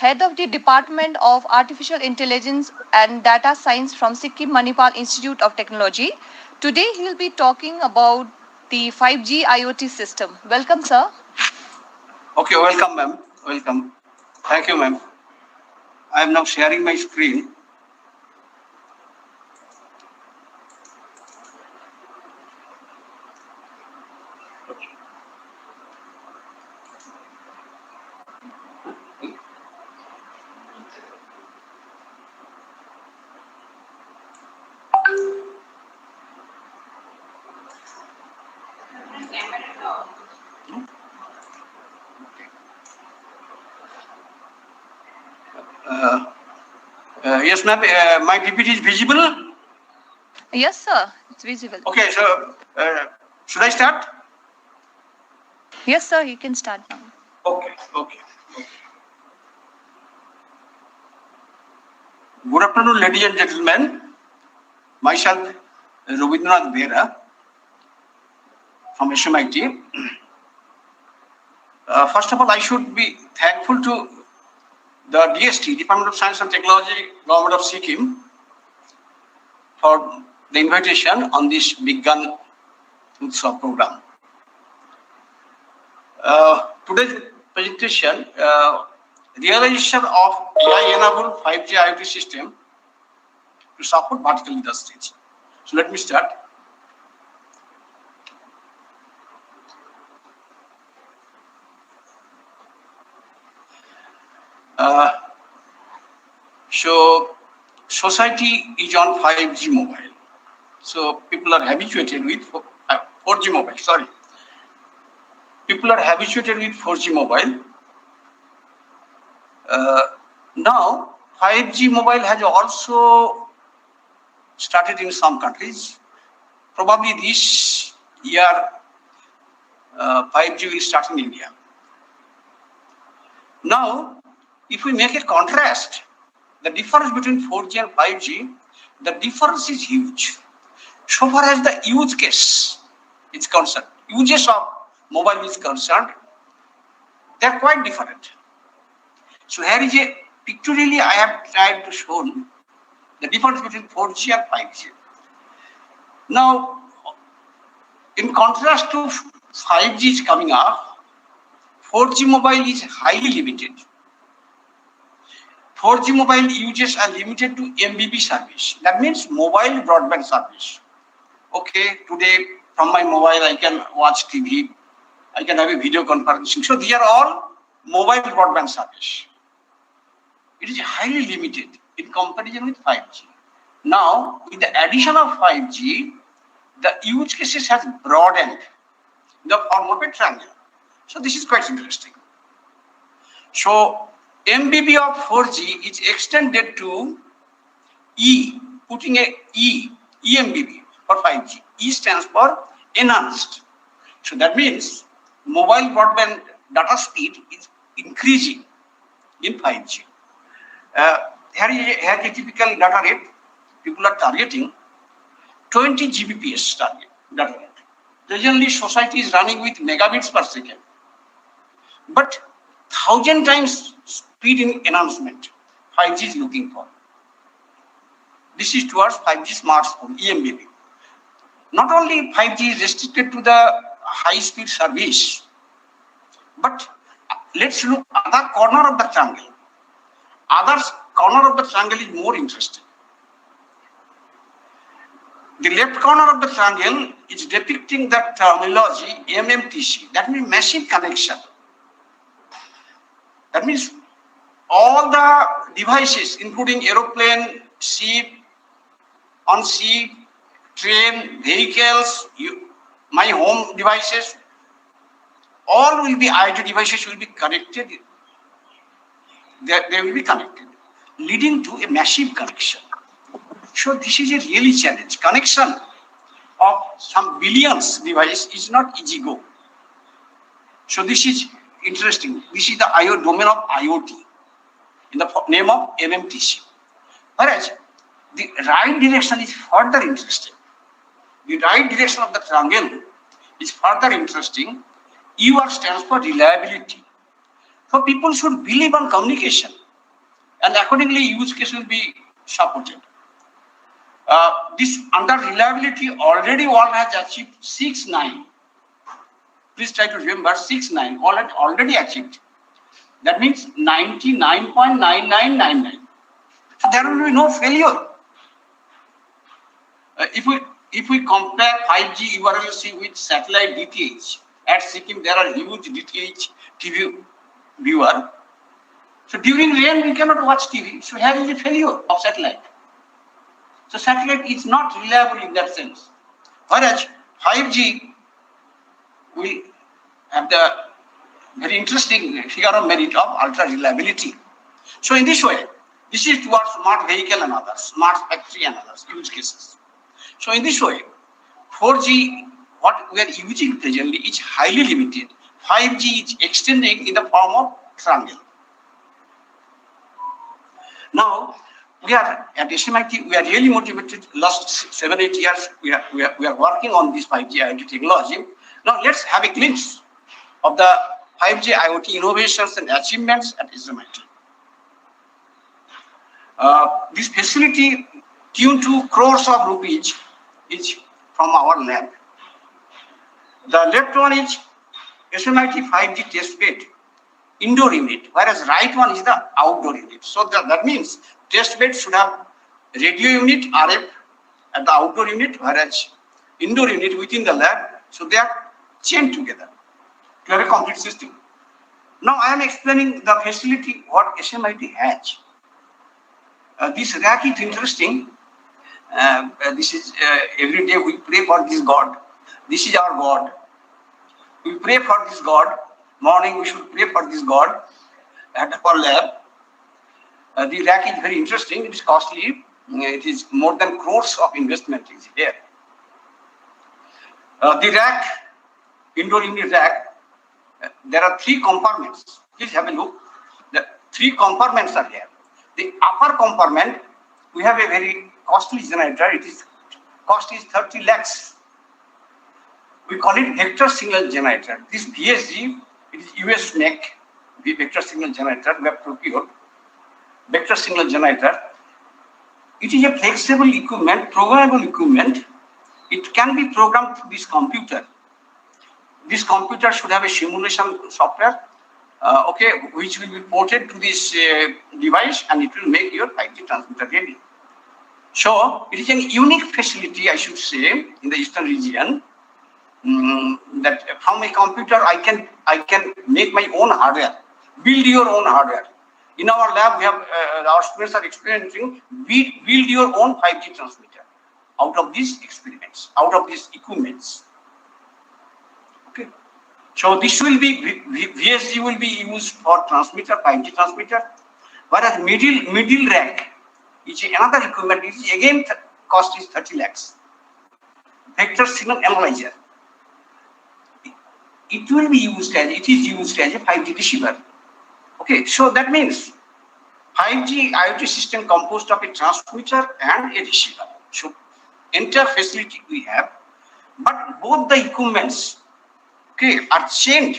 Head of the Department of Artificial Intelligence and Data Science from Sikkim Manipal Institute of Technology. Today he will be talking about the 5G IoT system. Welcome, sir. Okay, welcome, ma'am. Welcome. Thank you, ma'am. I am now sharing my screen. Yes, ma'am. My PPT is visible? Yes, sir. It's visible. Okay, so should I start? Yes, sir. You can start now. Okay. Good afternoon, ladies and gentlemen. Myself, Rabindranath Bera from SMIT. First of all, I should be thankful to the DST, Department of Science and Technology, Government of Sikkim, for the invitation on this Bigyan Utsav program. Today's presentation, realization of AI-enabled 5G IoT system to support vertical industries. So let me start. So society is on 5G mobile. So people are habituated with 4G mobile, sorry. People are habituated with 4G mobile. Now 5G mobile has also started in some countries. Probably this year 5G will start in India. Now, if we make a contrast, the difference between 4G and 5G, the difference is huge. So far as the use case is concerned, uses of mobile is concerned, they are quite different. So here is a pictorially I have tried to show the difference between 4G and 5G. Now, in contrast to 5G is coming up, 4G mobile is highly limited. 4G mobile uses are limited to MBB service. That means mobile broadband service. Okay, today from my mobile I can watch TV, I can have a video conferencing. So these are all mobile broadband service. It is highly limited in comparison with 5G. Now, with the addition of 5G, the use cases has broadened in the form of a triangle. So this is quite interesting. So MBB of 4G is extended to E, putting a EMBB for 5G. E stands for enhanced. So that means mobile broadband data speed is increasing in 5G. Here is a typical data rate. People are targeting 20 Gbps target data rate. Presently, society is running with megabits per second. But 1,000 times speed in enhancement 5G is looking for. This is towards 5G smartphone, EMBB. Not only 5G is restricted to the high-speed service, but let's look at the corner of the triangle. Other corner of the triangle is more interesting. The left corner of the triangle is depicting the terminology MMTC. That means massive connection. That means all the devices, including aeroplane, ship, on ship, train, vehicles, my home devices, all will be IoT devices will be connected. They will be connected, leading to a massive connection. So this is a really challenge. Connection of some billions device is not easy go. So this is interesting. This is the domain of IoT in the name of MMTC. Whereas the right direction is further interesting. The right direction of the triangle is further interesting. UR stands for reliability. So people should believe on communication. and accordingly use case will be supported. This under reliability already world has achieved 6.9. Please try to remember 6.9 already achieved. That means 99.9999. So there will be no failure. If we compare 5G URLC with satellite DTH, at Sikkim there are huge DTH TV viewer. So during rain we cannot watch TV. So here is a failure of satellite. So satellite is not reliable in that sense. Whereas 5G will have the very interesting figure of merit of ultra reliability. So in this way, this is towards smart vehicle and others, smart factory and others use cases. So in this way, 4G, what we are using presently is highly limited. 5G is extending in the form of triangle. Now, we are at SMIT, we are really motivated. Last 7-8 years, we are working on this 5G IoT technology. Now, let's have a glimpse of the 5G IoT innovations and achievements at SMIT. This facility, tuned to crores of rupees, is from our lab. The left one is SMIT 5G test bed, indoor unit, whereas right one is the outdoor unit. So that means test bed should have radio unit, RF at the outdoor unit, whereas indoor unit within the lab. So they are chained together to have a complete system. Now I am explaining the facility what SMIT has. This rack is interesting. This is every day we pray for this God. This is our God. We pray for this God. Morning we should pray for this God at our lab. The rack is very interesting. It is costly. It is more than crores of investment is here. The rack, indoor unit rack, there are 3 compartments. Please have a look. The 3 compartments are here. The upper compartment, we have a very costly generator. Cost is 30 lakhs. We call it vector signal generator. This VSG, it is US make, the vector signal generator we have procured. Vector signal generator. It is a flexible equipment, programmable equipment. It can be programmed to this computer. This computer should have a simulation software, which will be ported to this device, and it will make your 5G transmitter ready. So it is a unique facility, I should say, in the eastern region. That from a computer I can make my own hardware, build your own hardware. In our lab, we have our students are experiencing build your own 5G transmitter out of these experiments, out of these equipments. Okay, so this will be VSG will be used for transmitter, 5G transmitter, whereas middle rack is another equipment. It is again cost is 30 lakhs. Vector signal analyzer. It will be used as a 5G receiver. Okay, so that means 5G IoT system composed of a transmitter and a receiver. So entire facility we have, but both the equipments, okay, are chained,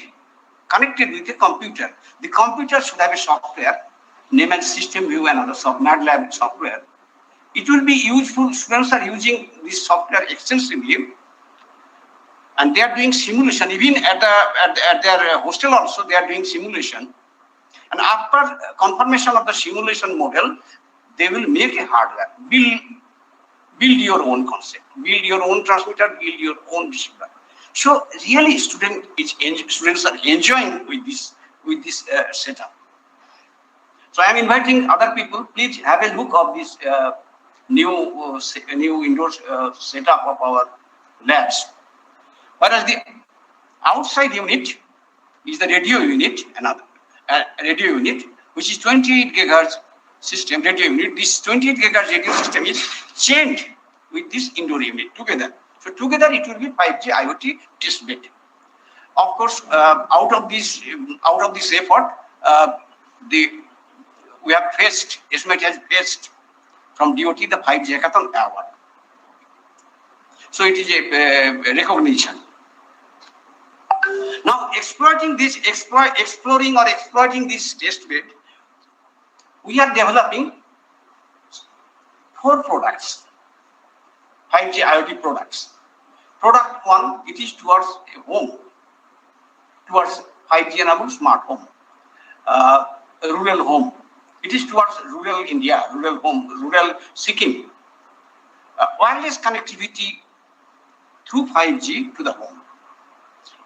connected with a computer. The computer should have a software named as System View and other MATLAB software. It will be useful. Students are using this software extensively, and they are doing simulation. Even at their hostel also, they are doing simulation. And after confirmation of the simulation model, they will make a hardware. Build your own concept. Build your own transmitter. Build your own receiver. So really, students are enjoying with this setup. So I am inviting other people. Please have a look of this new indoor setup of our labs. Whereas the outside unit is the radio unit, another radio unit, which is 28 gigahertz system radio unit. This 28 gigahertz radio system is chained with this indoor unit together. So together it will be 5G IoT test bed. Of course, out of this effort, we have faced, SMIT has faced from DOT the 5G Hackathon Award. So it is a recognition. Now exploring this test bed, we are developing 4 products, 5G IoT products. Product 1, it is towards a home, towards 5G enabled smart home, rural home. It is towards rural India, rural home, rural Sikkim. Wireless connectivity through 5G to the home.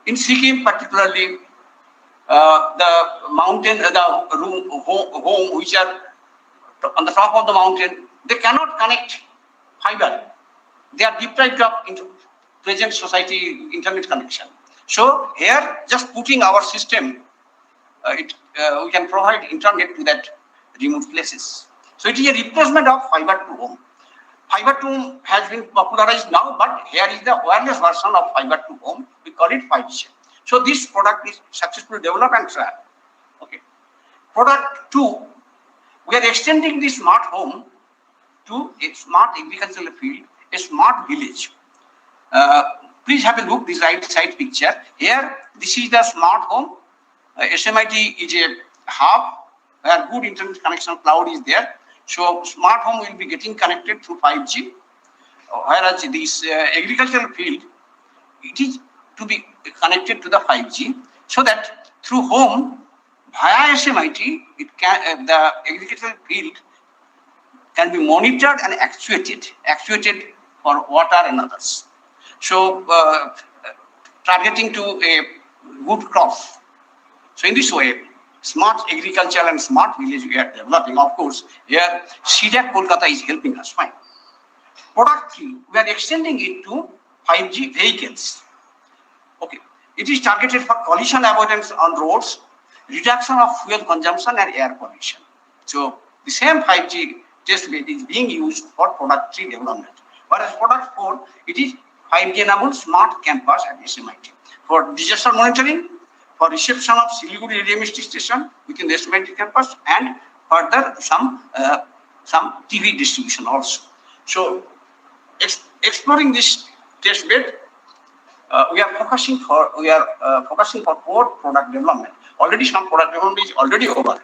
In Sikkim, particularly, the mountain, the home which are on the top of the mountain, they cannot connect fiber. They are deprived of present society internet connection. So here, just putting our system, we can provide internet to that remote places. So it is a replacement of fiber to home. Fiber to home has been popularized now, but here is the wireless version of fiber to home. We call it 5G. So this product is successfully developed and tried. Okay. Product 2, we are extending the smart home to a smart agricultural field, a smart village. Please have a look this right side picture. Here, this is the smart home. SMIT is a hub where good internet connection cloud is there. So smart home will be getting connected through 5G. Whereas this agricultural field, it is to be connected to the 5G, so that through home via SMIT, it can the agricultural field can be monitored and actuated for water and others. So targeting to a good crop. So in this way, smart agriculture and smart village we are developing. Of course, here CDAC Kolkata is helping us. Fine. Product 3, we are extending it to 5G vehicles. Okay, it is targeted for collision avoidance on roads, reduction of fuel consumption and air pollution. So the same 5G test bed is being used for product 3 development. Whereas product 4, it is 5G enabled smart campus at SMIT for disaster monitoring, for reception of Siliguri radio station within the SMIT campus, and further some TV distribution also. So exploring this test bed, we are focusing for 4 product development. Already some product development is already over.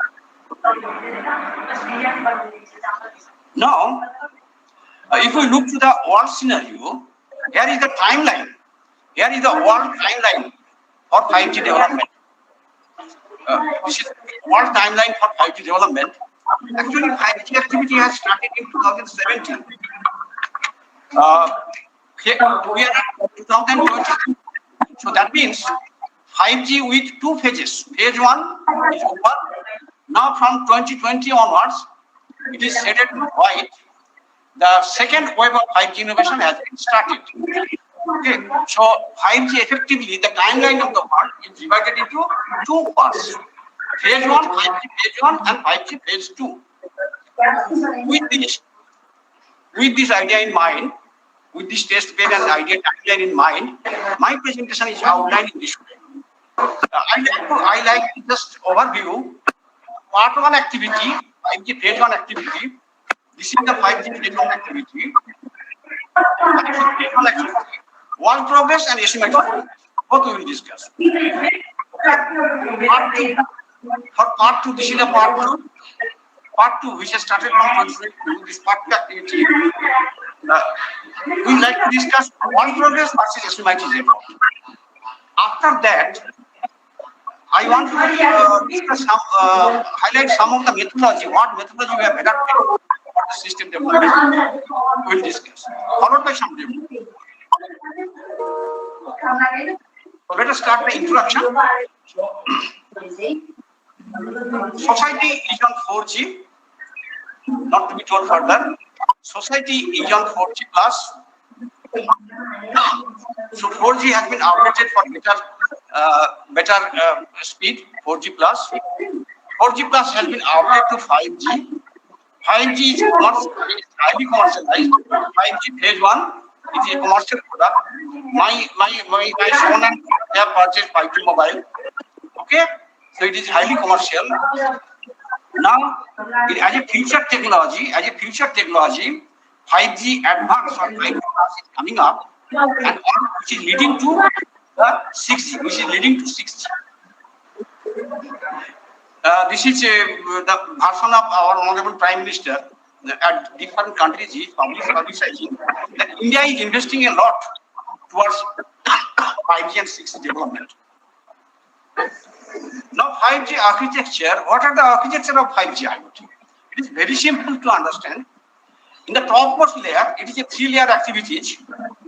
Now, if we look to the world scenario, here is the timeline. Here is the world timeline for 5G development. This is world timeline for 5G development. Actually, 5G activity has started in 2017. We are at 2020. So that means 5G with 2 phases. Phase 1 is over. Now from 2020 onwards, it is headed right. The second wave of 5G innovation has been started. Okay, so 5G effectively, the timeline of the world is divided into 2 parts. Phase 1, 5G phase 1 and 5G phase 2. With this idea in mind, with this test bed and idea timeline in mind, my presentation is outlined in this way. I like to just overview part 1 activity, 5G phase 1 activity. This is the 5G phase 1 activity. World progress and estimate. Both we will discuss. Part 2. For part 2, this is the part 2. Part 2, which has started from 2022, this part 2 activity. We like to discuss world progress versus SMIT's effort. After that, I want to discuss highlight some of the methodology, what methodology we have adopted for the system development. We will discuss. Followed by some demo. So let us start the introduction. Society is on 4G, not to be told further. Society is on 4G plus. So 4G has been updated for better speed, 4G plus. 4G plus has been updated to 5G. 5G is highly commercialized. 5G phase 1 is a commercial product. My son and they have purchased 5G mobile. Okay, so it is highly commercial. Now, as a future technology, 5G advance or 5G is coming up, and which is leading to 6G, This is the version of our honorable Prime Minister at different countries. He is publicizing that India is investing a lot towards 5G and 6G development. Now, 5G architecture, what are the architecture of 5G IoT? It is very simple to understand. In the topmost layer, it is a 3-layer activities.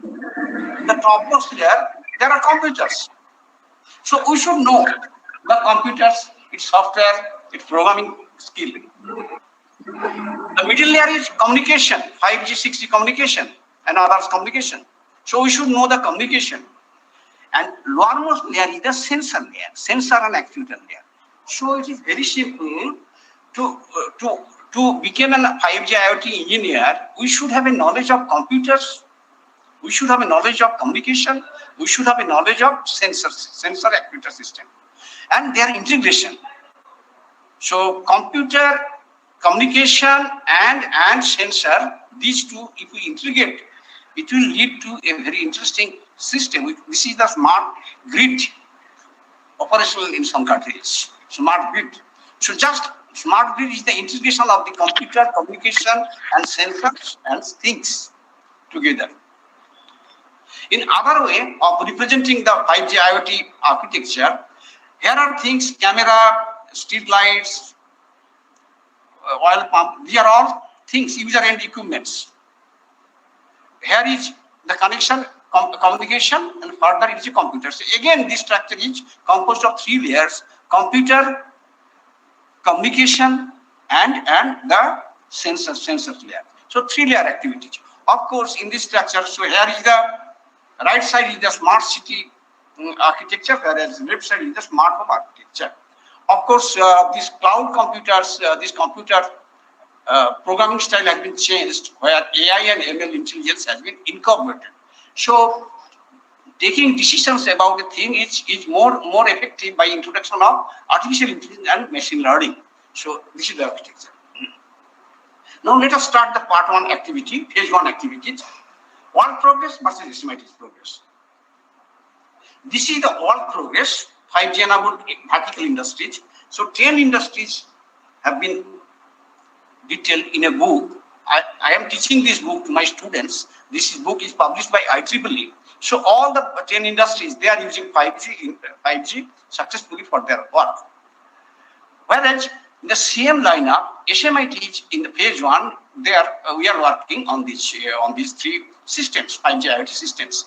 In the topmost layer, there are computers. So we should know the computers, its software, its programming skill. The middle layer is communication, 5G, 6G communication, and others communication. So we should know the communication. And lowermost layer is the sensor layer, sensor and actuator layer. So it is very simple to become a 5G IoT engineer. We should have a knowledge of computers. We should have a knowledge of communication. We should have a knowledge of sensor actuator system, and their integration. So computer, communication, and sensor, these two, if we integrate, it will lead to a very interesting system. This is the smart grid operational in some countries. Smart grid. So just smart grid is the integration of the computer, communication, and sensors and things together. In other way of representing the 5G IoT architecture, here are things: camera, street lights, oil pump. These are all things, user end equipments. Here is the connection, communication, and further it is a computer. So again, this structure is composed of 3 layers: computer, communication, and the sensor layer. So 3-layer activities. Of course, in this structure, so here is the right side is the smart city architecture, whereas left side is the smart home architecture. Of course, these cloud computers, this computer programming style has been changed, where AI and ML intelligence has been incorporated. So taking decisions about a thing is more effective by introduction of artificial intelligence and machine learning. So this is the architecture. Now let us start the part 1 activity, phase 1 activities. World progress versus SMIT's progress. This is the world progress, 5G enabled vertical industries. So 10 industries have been detailed in a book. I am teaching this book to my students. This book is published by IEEE. So all the 10 industries, they are using 5G successfully for their work. Whereas in the same lineup, SMIT is in the phase 1. We are working on these 3 systems, 5G IoT systems,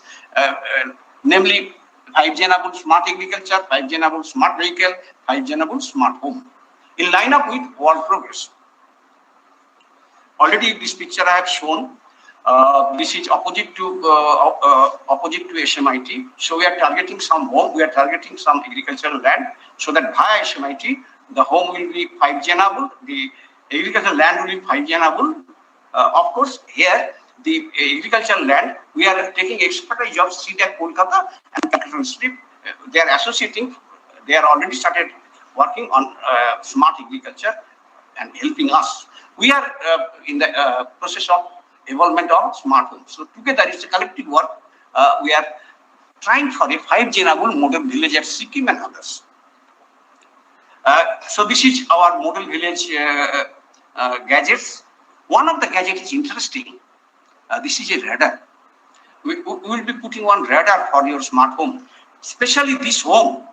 namely 5G enabled smart agriculture, 5G enabled smart vehicle, 5G enabled smart home, in lineup with world progress. Already this picture I have shown. This is opposite to SMIT. So we are targeting some home, we are targeting some agricultural land, so that via SMIT, the home will be 5G enabled, the agricultural land will be 5G enabled. Of course, here the agricultural land, we are taking expertise of CDAC Kolkata and Capital Strip. They are associating, they are already started working on smart agriculture and helping us. We are in the process of involvement of smart homes. So together it's a collective work. We are trying for a 5G enabled model village at Sikkim and others. So this is our model village gadgets. One of the gadgets is interesting. This is a radar. We will be putting one radar for your smart home, especially this home.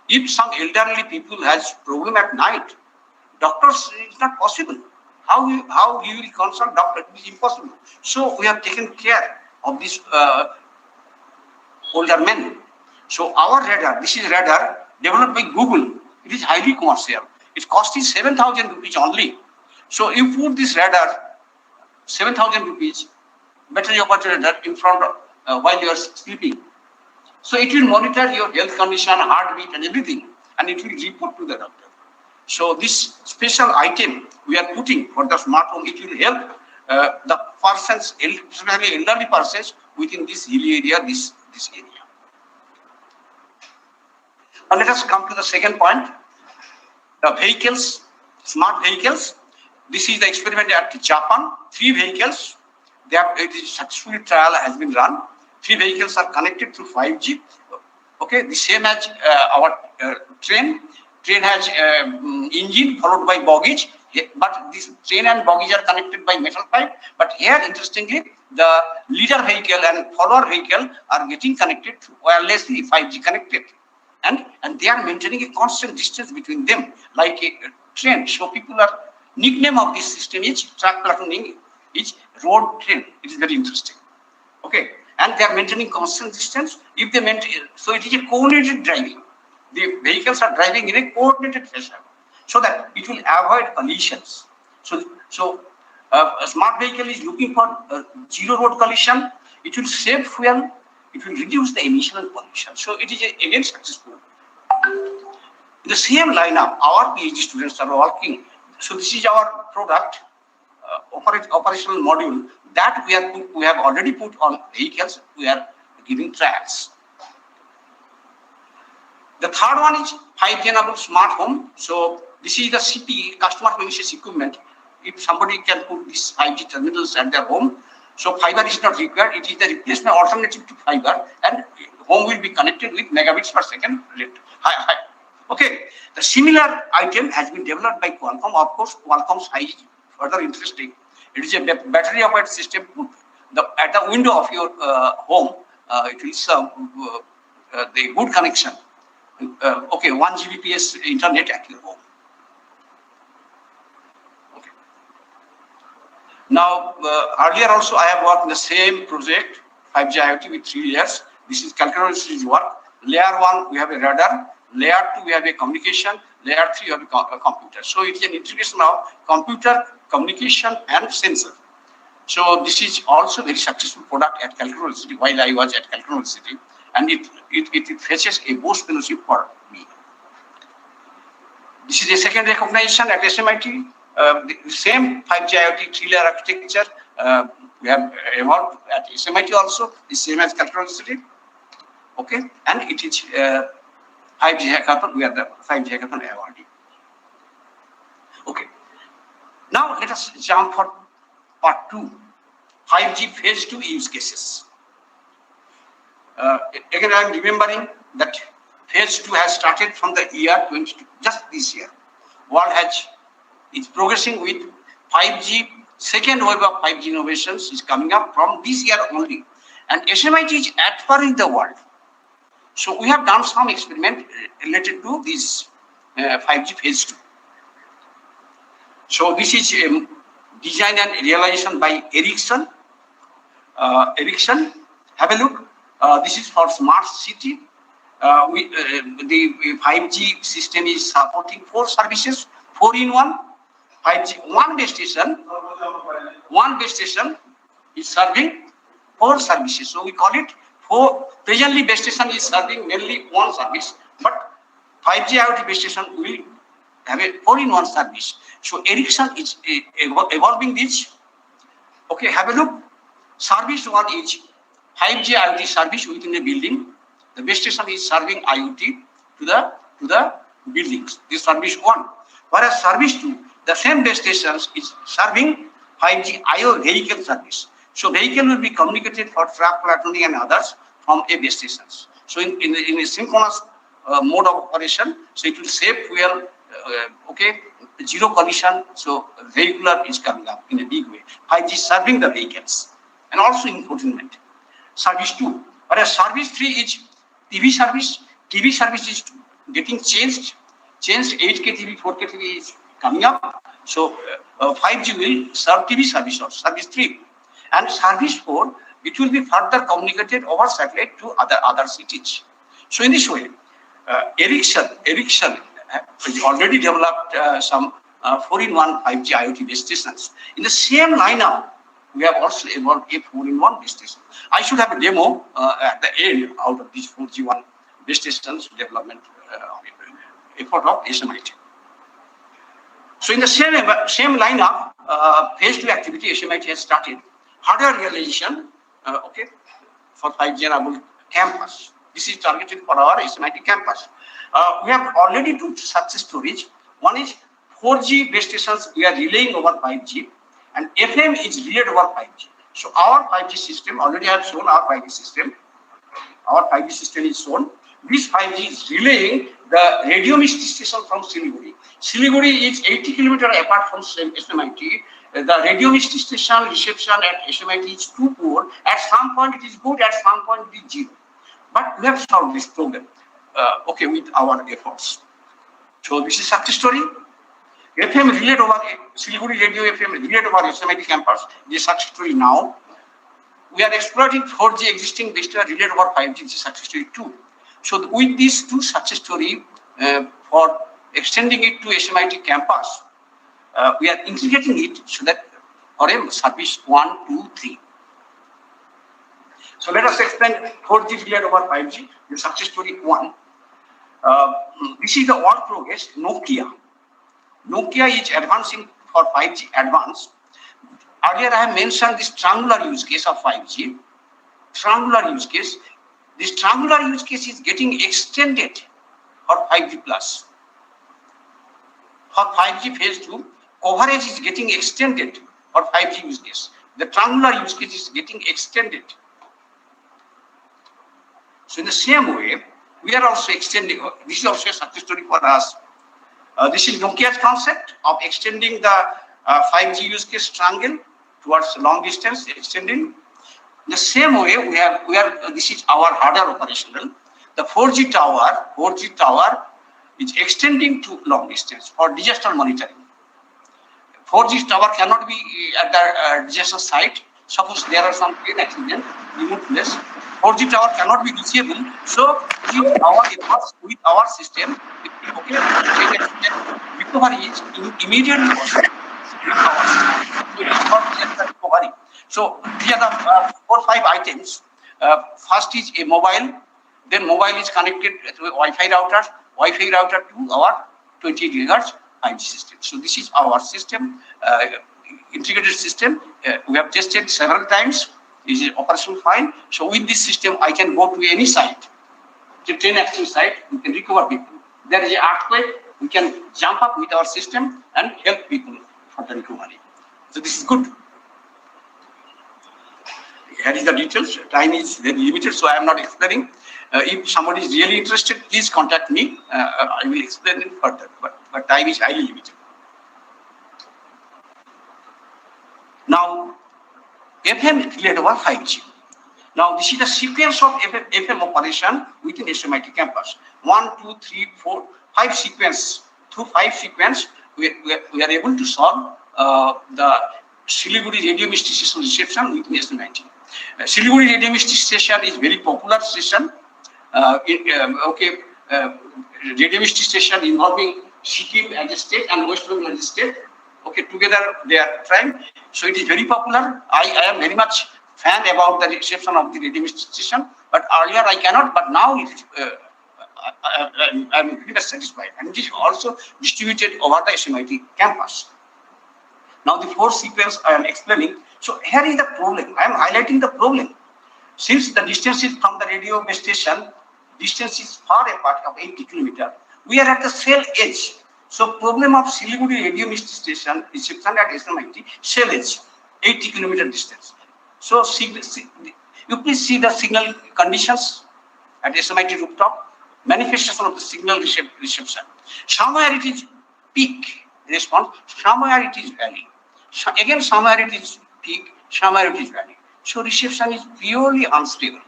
If some elderly people has problem at night, doctors, it's not possible. How you will consult doctor? It is impossible. So we have taken care of this older men. So our radar, this is radar developed by Google. It is highly commercial. Its cost is 7,000 rupees only. So you put this radar, 7,000 rupees, battery operated radar in front of while you are sleeping. So it will monitor your health condition, heartbeat, and everything, and it will report to the doctor. So this special item we are putting for the smart home, it will help the persons, especially elderly persons within this hilly area, this area. Now let us come to the second point, the vehicles, smart vehicles. This is the experiment at Japan. 3 vehicles, successfully trial has been run. 3 vehicles are connected through 5G. Okay, the same as our train. Train has engine followed by bogies, but this train and bogies are connected by metal pipe. But here, interestingly, the leader vehicle and follower vehicle are getting connected wirelessly, 5G connected, and they are maintaining a constant distance between them, like a train. So people are nickname of this system is track platooning, is road train. It is very interesting. Okay, and they are maintaining constant distance. If they maintain, so it is a coordinated driving. The vehicles are driving in a coordinated fashion, so that it will avoid collisions. A smart vehicle is looking for zero road collision. It will save fuel. It will reduce the emission and pollution. So it is again successful. In the same lineup, our PhD students are working. So this is our product, operational module that we have already put on vehicles. We are giving trials. The third one is 5G enabled smart home. So this is the CP, customer premises equipment. If somebody can put these 5G terminals at their home, so fiber is not required. It is the replacement alternative to fiber, and home will be connected with megabits per second rate. Okay, the similar item has been developed by Qualcomm. Of course, Qualcomm's is further interesting. It is a battery operated system put at the window of your home. It will serve the good connection. 1 Gbps internet at your home. Okay. Now, earlier also I have worked in the same project, 5G IoT with 3 layers. This is calculated work. Layer 1, we have a radar. Layer 2, we have a communication. Layer 3, we have a computer. So it is an integration of computer, communication, and sensor. So this is also very successful product at Calcutta University while I was at Calcutta University, and it fetches a Bose fellowship for me. This is a second recognition at SMIT. The same 5G IoT 3-layer architecture we have evolved at SMIT also, the same as Calcutta University. Okay, and it is 5G hackathon. We are the 5G hackathon awardee. Okay, now let us jump for part 2, 5G phase 2 use cases. Again, I am remembering that phase 2 has started from the year 22, just this year. World is progressing with 5G. Second wave of 5G innovations is coming up from this year only, and SMIT is acquiring the world. So we have done some experiment related to this 5G phase 2. So this is design and realization by Ericsson. Have a look. This is for smart city. The 5G system is supporting 4 services, 4 in 1. 5G, one base station is serving 4 services. So we call it 4. Presently, base station is serving mainly 1 service, but 5G IoT base station will have a 4-in-1 service. So Ericsson is evolving this. Okay, have a look. Service 1 is 5G IoT service within a building. The base station is serving IoT to the buildings. This service 1. Whereas service 2, the same base stations is serving 5G IO vehicle service. So vehicle will be communicated for track platooning and others from a base stations. So in a synchronous mode of operation, so it will save fuel. Okay, zero collision. So vehicular is coming up in a big way. 5G serving the vehicles and also infotainment. Service 2. Whereas service 3 is TV service. TV service is getting changed. 8K TV, 4K TV is coming up. So 5G will serve TV service or service 3. And service 4, it will be further communicated over satellite to other cities. So in this way, Ericsson has already developed some 4-in-1 5G IoT base stations. In the same lineup, we have also evolved a 4-in-1 base station. I should have a demo at the end out of these 4G1 base stations development effort of SMIT. So in the same lineup, phase 2 activity SMIT has started. Hardware realization, okay, for 5G enabled campus. This is targeted for our SMIT campus. We have already 2 success stories. One is 4G base stations we are relaying over 5G, and FM is relayed over 5G. So our 5G system, already I have shown our 5G system. Our 5G system is shown. This 5G is relaying the radio missed station from Siliguri. Siliguri is 80 kilometers apart from SMIT. The radio missed station reception at SMIT is too poor. At some point it is good, at some point it is zero. But we have solved this problem, okay, with our efforts. So this is success story. FM relayed over Siliguri radio FM relayed over SMIT campus. This is success story now. We are exploiting 4G existing based on relayed over 5G. This is success story 2. So with these two success story for extending it to SMIT campus, we are integrating it so that for a service 1, 2, 3. So let us explain 4G relayed over 5G. The success story 1. This is the world progress. Nokia is advancing for 5G advance. Earlier I have mentioned this triangular use case of 5G. Triangular use case. This triangular use case is getting extended for 5G plus. For 5G phase 2, coverage is getting extended for 5G use case. The triangular use case is getting extended. So in the same way, we are also extending. This is also a success story for us. This is Nokia's concept of extending the 5G use case triangle towards long distance extending. The same way this is our hardware operational. The 4G tower is extending to long distance for disaster monitoring. 4G tower cannot be at the disaster site. Suppose there are some plane accident, remote place. 4G tower cannot be reachable. So with our efforts, with our system, okay, recovery is immediately possible. Recovery. So here are the 4 or 5 items. First is a mobile. Then mobile is connected to a Wi-Fi router. Wi-Fi router to our 20 GHz 5G system. So this is our system, integrated system. We have tested several times. This is operational fine. So with this system, I can go to any site, to 10 action site. We can recover people. There is an earthquake. We can jump up with our system and help people for the recovery. So this is good. Here is the details. Time is very limited, so I am not explaining. If somebody is really interested, please contact me. I will explain it further. But time is highly limited. Now, FM relayed over 5G. Now, this is the sequence of FM operation within SMIT campus. 1, 2, 3, 4, 5 sequence. Through 5 sequence, we are able to solve the Siliguri radio missed station reception within SMIT. Siliguri radio missed station is very popular station. Radio missed station involving Sikkim as a state and West Bengal as a state. Okay, together they are trying. So it is very popular. I am very much fan about the reception of the radio missed station. But earlier I cannot. But now it is. I am very much satisfied. And it is also distributed over the SMIT campus. Now the 4 sequence I am explaining. So here is the problem. I am highlighting the problem. Since the distances from the radio base station, distance is far apart of 80 kilometers. We are at the cell edge. So problem of Siliguri radio missed station reception at SMIT, cell edge, 80 kilometer distance. So you please see the signal conditions at SMIT rooftop, manifestation of the signal reception. Somewhere it is peak response, somewhere it is valley. So again, somewhere it is peak, somewhere it is valley. So reception is purely unstable.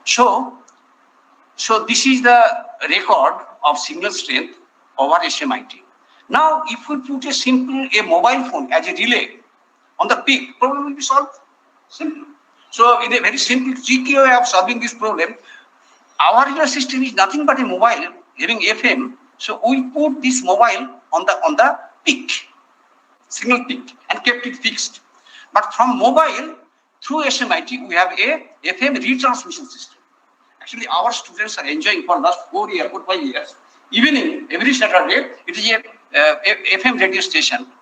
So this is the record of signal strength over SMIT. Now, if we put a mobile phone as a relay on the peak, problem will be solved. Simple. So in a very simple, tricky way of solving this problem, our relay system is nothing but a mobile having FM. So we put this mobile on the peak, signal peak, and kept it fixed. But from mobile through SMIT, we have a FM retransmission system. Actually, our students are enjoying for the last 4 years, 5 years. Evening, every Saturday, it is a FM radio station.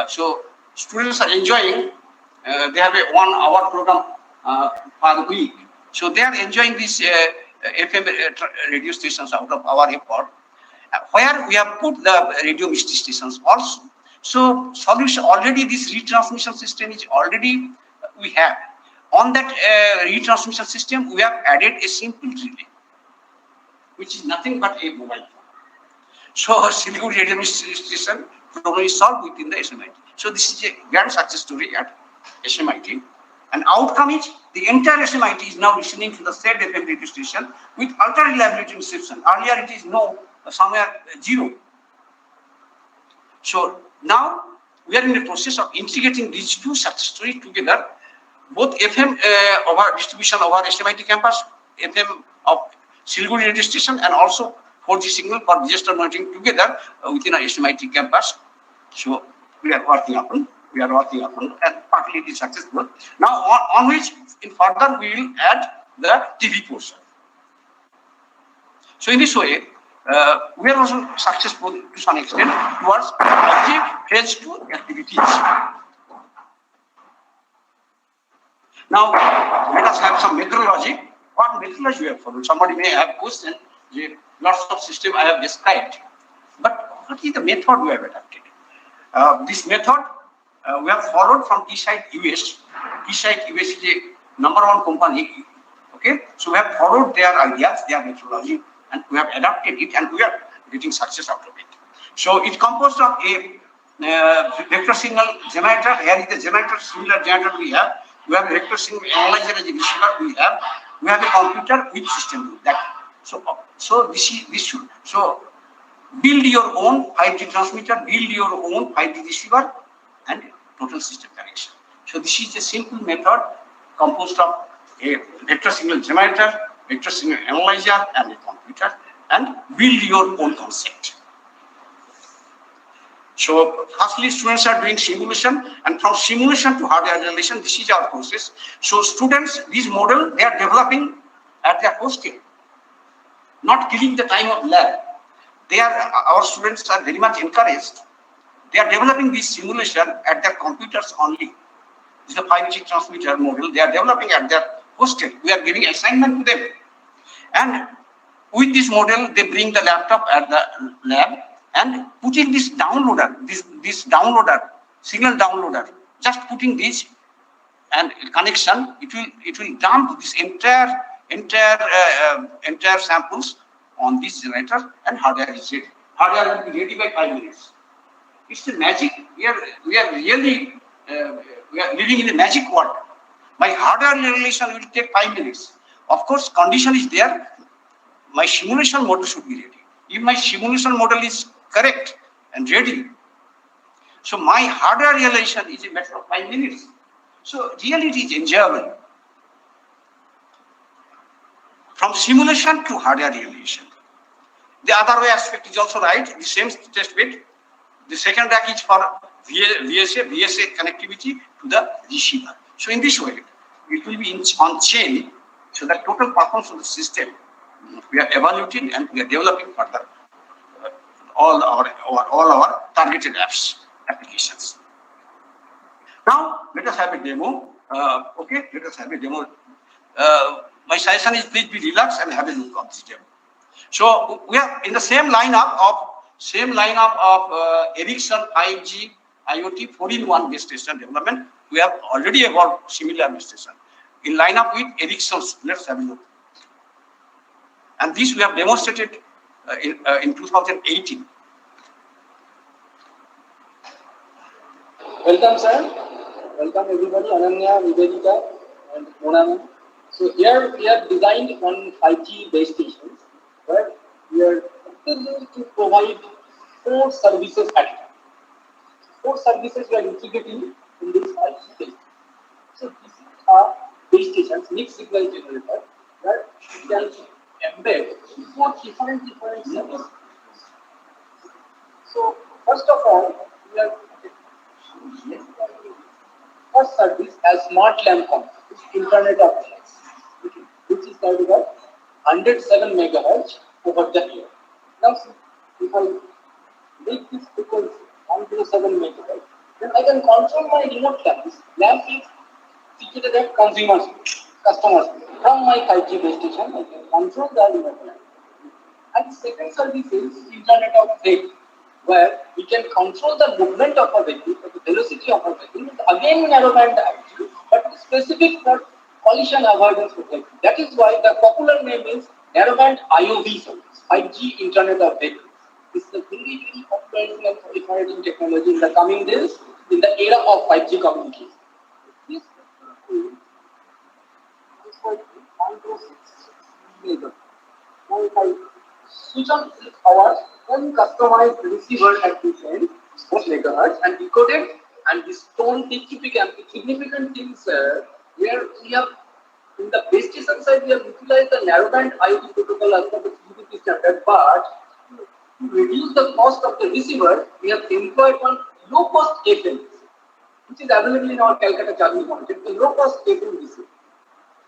So students are enjoying. They have a 1 hour program per week. So they are enjoying these FM radio stations out of our effort. Where we have put the radio missed stations also. So solution already, this retransmission system is already we have. On that retransmission system, we have added a simple relay. which is nothing but a mobile phone. So Siliguri administration problem is solved within the SMIT. So this is a grand success story at SMIT. And outcome is the entire SMIT is now listening to the said FM radio station with ultra reliability reception. Earlier it is somewhere zero. So now we are in the process of integrating these two success stories together, both FM over distribution over SMIT campus, FM of Siliguri radio station, and also 4G signal for disaster monitoring together within our SMIT campus. So we are working upon, and partly it is successful. Now on which in further we will add the TV portion. So in this way, we are also successful to some extent towards 5G phase 2 activities. Now let us have some methodology. What methodology we have followed? Somebody may have questioned. Lots of system I have described, but what is the method we have adapted? This method we have followed from T-Site US. T-Site US is a #1 company. Okay, so we have followed their ideas, their methodology, and we have adapted it, and we are getting success out of it. So it composed of a vector signal generator. Here is the generator, similar generator we have. We have a vector signal analyzer as a receiver. We have a computer with system that. So this should build your own 5G transmitter, build your own 5G receiver, and total system connection. So this is a simple method composed of a vector signal generator, vector signal analyzer, and a computer, and build your own concept. So firstly, students are doing simulation, and from simulation to hardware generation, this is our process. So students, this model they are developing at their hostel, not killing the time of lab. Our students are very much encouraged. They are developing this simulation at their computers only. This is a 5G transmitter model. They are developing at their hostel. We are giving assignment to them. And with this model, they bring the laptop at the lab and putting this downloader, this downloader, signal downloader, just putting this and connection, it will dump this entire samples on this generator, and hardware is ready. Hardware will be ready by 5 minutes. It's the magic. We are really we are living in a magic world. My hardware realization will take 5 minutes. Of course, condition is there. My simulation model should be ready. If my simulation model is correct and ready, so my hardware realization is a matter of 5 minutes. So really it is enjoyable. From simulation to hardware realization. The other way aspect is also right. The same test bed. The second rack is for VSA connectivity to the receiver. So in this way, it will be on chain. So the total performance of the system we are evaluating and we are developing further all our targeted applications. Now let us have a demo. Okay, let us have a demo. My suggestion is please be relaxed and have a look at this demo. So we are in the same lineup of Ericsson 5G IoT 4-in-1 base station development. We have already evolved similar base station in lineup with Ericsson's. Let's have a look. And this we have demonstrated in 2018. Welcome, sir. Welcome everybody. Ananya, Nivedita, and Monana. So here we have designed one 5G base stations where we are able to provide 4 services at a time. 4 services we are integrating in this 5G base. So this is our base stations, mixed signal generator, where we can embed 4 different services. So first of all, we are first service as smart lamp company, Internet of Things, which is carried at 107 megahertz over the air. Now, if I make this frequency 107 megahertz, then I can control my remote lamps. Lamp is situated at customers. From my 5G base station, I can control the remote lamp. And the second service is Internet of Things, where we can control the movement of a vehicle, the velocity of a vehicle, again narrowband actually, but specific for collision avoidance vehicle. That is why the popular name is narrowband IOV service. 5G Internet of Vehicles. This is a very comprehensive and proliferating technology in the coming days in the era of 5G communication. This will be 1.6 Now if I switch on our own customized receiver at this end, 4 megahertz and decoded, and this tone TQP can be significant things where we have in the base station side we have utilized the narrowband IOT protocol as per the CDP standard, but to reduce the cost of the receiver, we have employed one low cost FM, which is available in our Calcutta charging point. It's a low cost FM receiver.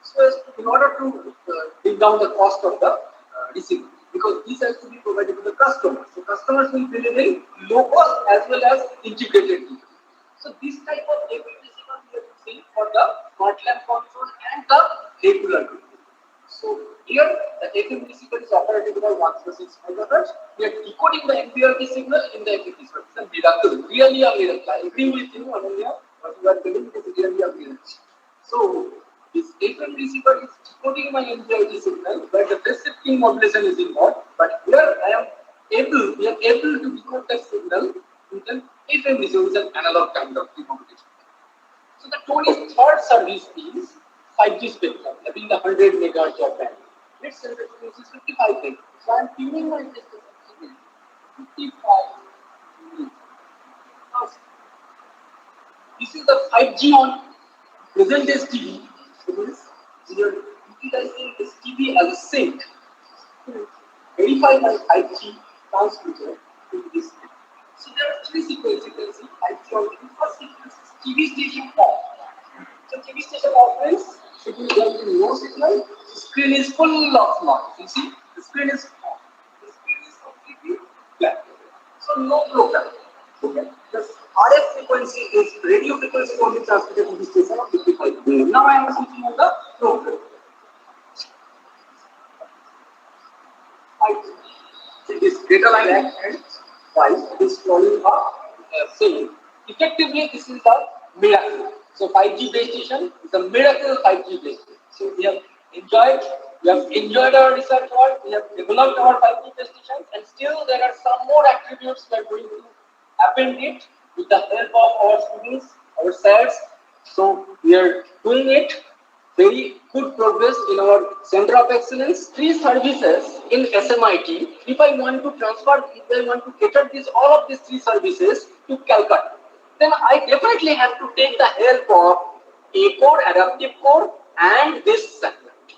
So as in order to bring down the cost of the receiver, because this has to be provided to the customer. So customers will be in low cost as well as integrated. So this type of FM receiver we are using for the smart lamp control and the regular control. So here the FM receiver is operated by 106 megahertz. We are decoding the MPRT signal in the FM receiver. It's a miracle, really a miracle. I agree with you, Ananya. What you are telling is really a miracle. So this FM receiver is decoding my MPRT signal, where the phase shifting modulation is involved. But here we are able to decode that signal with an FM receiver, with an analog kind of decomposition. So the Tony's third service is 5G spectrum, having the 100 megahertz of band. Its center frequency is 55 megahertz. So I am tuning my distance 55 megahertz. This is the 5G on present day TV. We are utilizing this TV as a sink to verify my 5G transmitter to this. So there are three sequences. You can see 5G on the first sequence is TV station off. So TV station off means it will get no signal. The screen is full of noise. You see, the screen is off. The screen is completely black. So no program. Okay. The RF frequency is radio frequency only transmitted to the station of 55. Now I am switching on the program. So this data line and while it is following up same. Effectively, this is a miracle. So 5G base station is a miracle 5G base station. So we have enjoyed our research work, we have developed our 5G base stations, and still there are some more attributes we are going to append it with the help of our students, our sirs. So we are doing it. Very good progress in our Center of Excellence. 3 services in SMIT. If I want to cater all of these 3 services to Calcutta, then I definitely have to take the help of a core, adaptive core, and this satellite.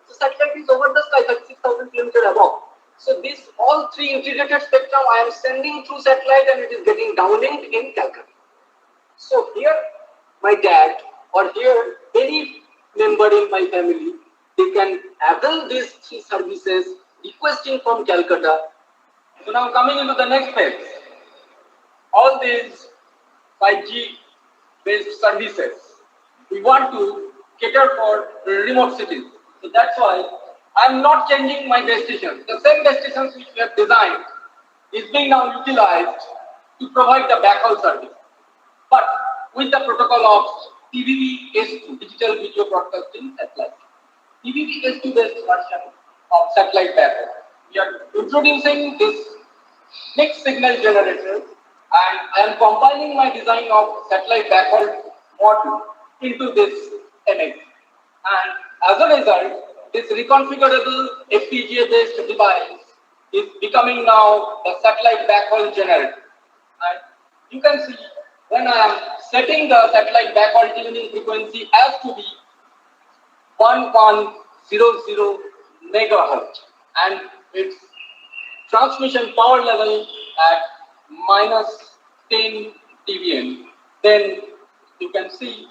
So satellite is over the sky, 36,000 kilometers above. So this all 3 integrated spectrum I am sending through satellite, and it is getting downlinked in Calcutta. So here my dad or here any member in my family, they can avail these 3 services requesting from Calcutta. So now coming into the next phase, all these 5G based services, we want to cater for remote cities. So that's why I'm not changing my base stations. The same base stations which we have designed is being now utilized to provide the backhaul service, but with the protocol of TVB-S2, Digital Video Broadcasting Satellite. TVB-S2 based version of satellite backhaul. We are introducing this mixed signal generator, and I am compiling my design of satellite backhaul module into this MX. And as a result, this reconfigurable FPGA based device is becoming now the satellite backhaul generator. And you can see when I am setting the satellite backhaul tuning frequency as to be 1100 megahertz and its transmission power level at -10 dBm, then you can see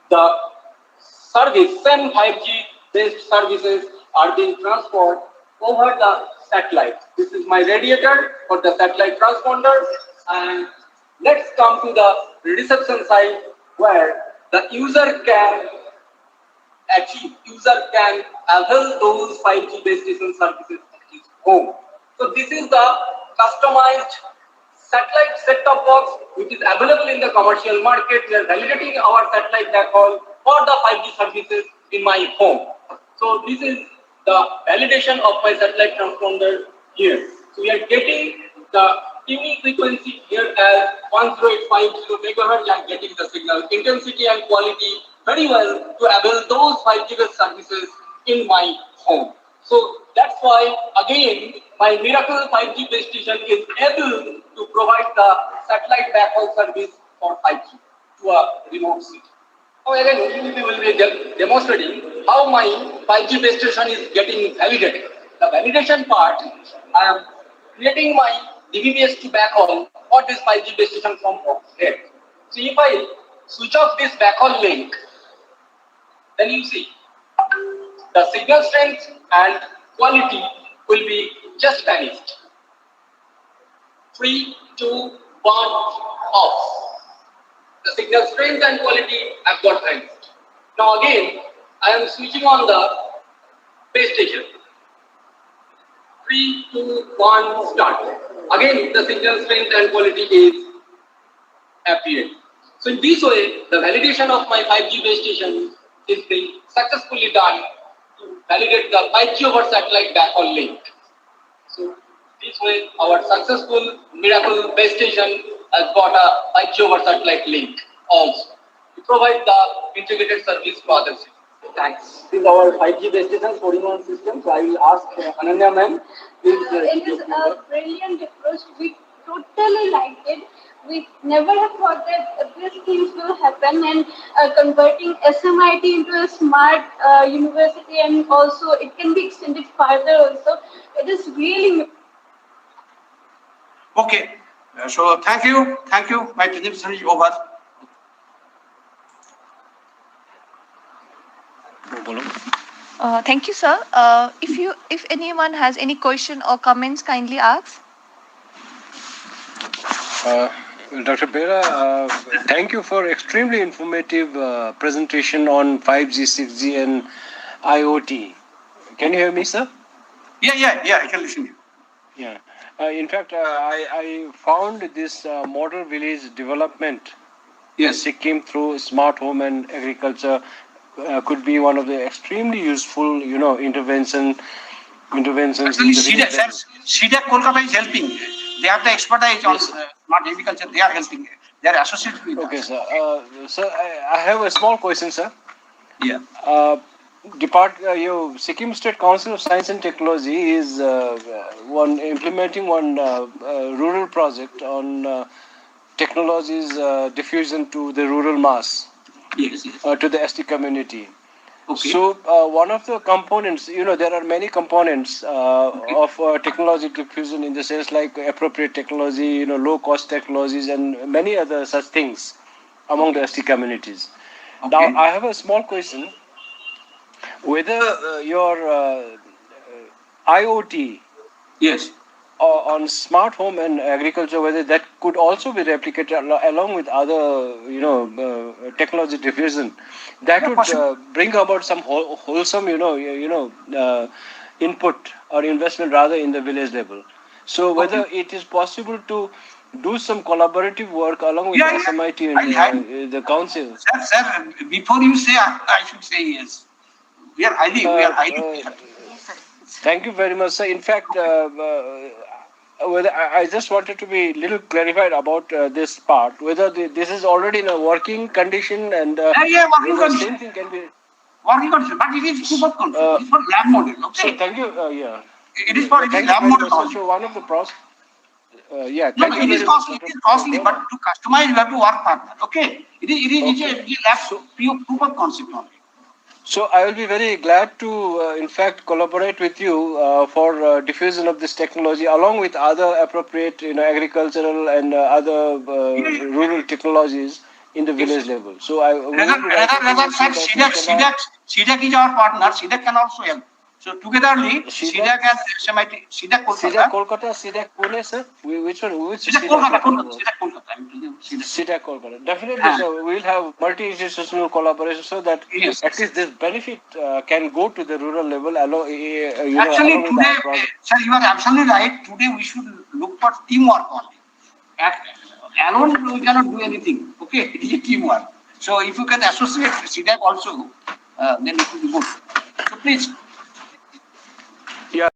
the same 5G based services are being transferred over the satellite. This is my radiator for the satellite transponder, and let's come to the reception side where the user can avail those 5G base station services at his home. So this is the customized satellite set-top box which is available in the commercial market. We are validating our satellite backhaul for the 5G services in my home. So this is the validation of my satellite transponder here. So we are getting the tuning frequency here as 10850 megahertz. I am getting the signal intensity and quality very well to avail those 5G based services in my home. So that's why again my Miracle 5G base station is able to provide the satellite backhaul service for 5G to a remote city. Now again, we will be demonstrating how my 5G base station is getting validated. The validation part, I am creating my DVBS to backhaul for this 5G base station from here. So if I switch off this backhaul link, then you see the signal strength and quality will be just vanished. 3, 2, 1, off. The signal strength and quality have got vanished. Now again, I am switching on the base station. 3, 2, 1, start. Again, the signal strength and quality is appearing. So in this way, the validation of my 5G base station is being successfully done to validate the 5G over satellite backhaul link. So this way, our successful Miracle base station has got a 5G over satellite link also. We provide the integrated service to others. Thanks. This is our 5G base station 41 system. So I will ask Ananya ma'am. It is a brilliant approach. We totally liked it. We never have thought that these things will happen, and converting SMIT into a smart university, and also it can be extended further also. It is really. Okay. So thank you. My presentation is over. Thank you, sir. If anyone has any question or comments, kindly ask. Dr. Bera, thank you for extremely informative presentation on 5G, 6G, and IoT. Can you hear me, sir? Yeah. I can listen to you. Yeah. In fact, I found this model village development in Sikkim through smart home and agriculture could be one of the extremely useful, interventions. Actually, SIDA Kolkata is helping. They have the expertise on smart agriculture. They are helping. They are associated with Okay, us. sir. Sir, I have a small question, sir. Yeah. Your Sikkim State Council of Science and Technology is implementing one rural project on technologies diffusion to the rural mass. Yes. To the ST community. Okay. So one of the components, there are many components of technology diffusion in the sense like appropriate technology, low cost technologies, and many other such things among the ST communities. Okay. Now, I have a small question. Whether your IoT Yes. on smart home and agriculture, whether that could also be replicated along with other, technology diffusion, that would bring about some wholesome, input or investment rather in the village level. So whether it is possible to do some collaborative work along with SMIT and the council. Sir, before you say, I should say yes. We are highly. Thank you very much, sir. In fact, whether I just wanted to be a little clarified about this part, whether this is already in a working condition and working the condition. same thing can be. Working condition, but it is proof of concept. It is for lab model. Okay. So thank you. It is for lab model. So one of the pros. It is costly, but to customize you have to work further. Okay. It is a lab proof of concept only. So I will be very glad to, in fact, collaborate with you for diffusion of this technology along with other appropriate, agricultural and other rural technologies in the village level. So I SIDAC is our partner. SIDAC can also help. So togetherly, SIDAC and SMIT, SIDAC Kolkata, SIDAC Pune, sir. Which one? Which SIDAC Kolkata. SIDAC Kolkata. Definitely, sir. We will have multi-institutional collaboration so that at least this benefit can go to the rural level. Actually, today, sir, you are absolutely right. Today we should look for teamwork only. Alone we cannot do anything. Okay, it is a teamwork. So if you can associate SIDAC also, then it will be good. So Please. Yeah.